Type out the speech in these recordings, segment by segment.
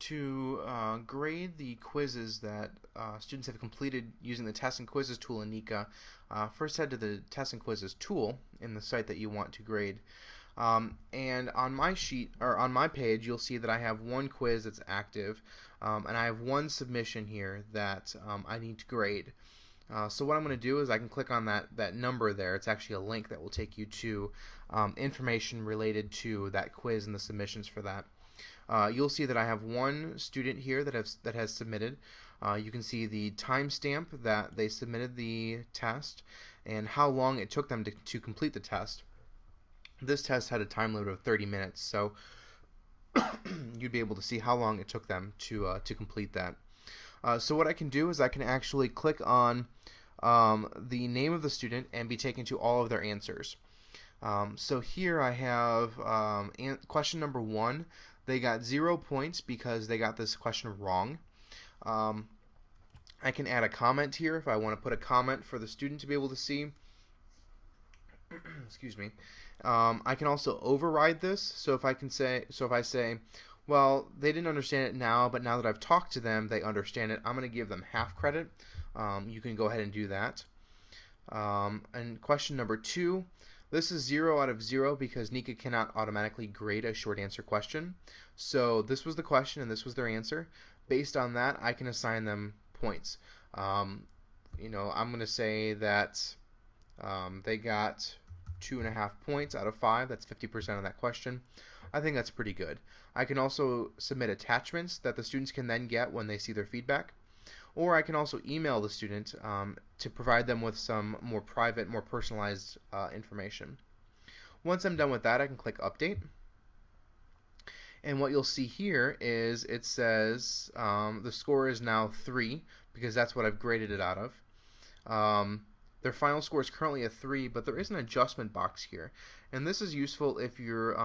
To grade the quizzes that students have completed using the Test and Quizzes tool in Niihka, first head to the Test and Quizzes tool in the site that you want to grade. And on my sheet, or on my page, you'll see that I have one quiz that's active, and I have one submission here that I need to grade. So what I'm going to do is I can click on that number there. It's actually a link that will take you to information related to that quiz and the submissions for that. You'll see that I have one student here that has submitted. You can see the timestamp that they submitted the test and how long it took them to complete the test. This test had a time limit of 30 minutes, so you'd be able to see how long it took them to complete that. So what I can do is I can actually click on the name of the student and be taken to all of their answers. So here I have question number 1. They got 0 points because they got this question wrong. I can add a comment here if I want to put a comment for the student to be able to see. Excuse me. I can also override this. So if I say, well, they didn't understand it now, but now that I've talked to them, they understand it, I'm going to give them half credit. You can go ahead and do that. And question number 2. This is 0 out of 0 because Niihka cannot automatically grade a short answer question. So this was the question and this was their answer. Based on that, I can assign them points. I'm going to say that they got 2.5 points out of 5. That's 50% of that question. I think that's pretty good. I can also submit attachments that the students can then get when they see their feedback. Or I can also email the student to provide them with some more private, more personalized information. Once I'm done with that, I can click Update. And what you'll see here is it says the score is now 3 because that's what I've graded it out of. Their final score is currently a 3, but there is an adjustment box here. And this is useful if you're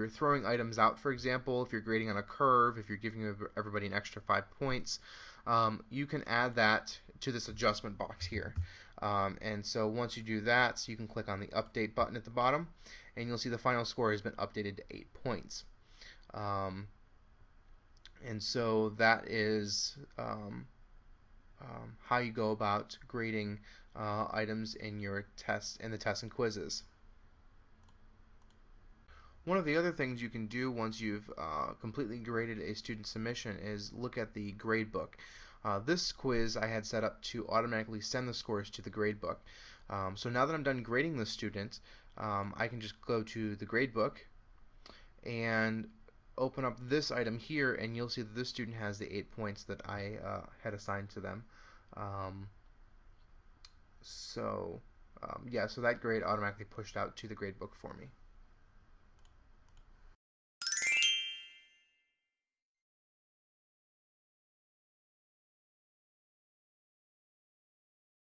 throwing items out, for example, if you're grading on a curve, if you're giving everybody an extra 5 points. You can add that to this adjustment box here. And so once you do that, you can click on the update button at the bottom and you'll see the final score has been updated to 8 points. And so that is how you go about grading items in your tests, in the tests and quizzes. One of the other things you can do once you've completely graded a student submission is look at the gradebook. This quiz I had set up to automatically send the scores to the gradebook. So now that I'm done grading the student, I can just go to the gradebook and open up this item here, and you'll see that this student has the 8 points that I had assigned to them. So that grade automatically pushed out to the gradebook for me.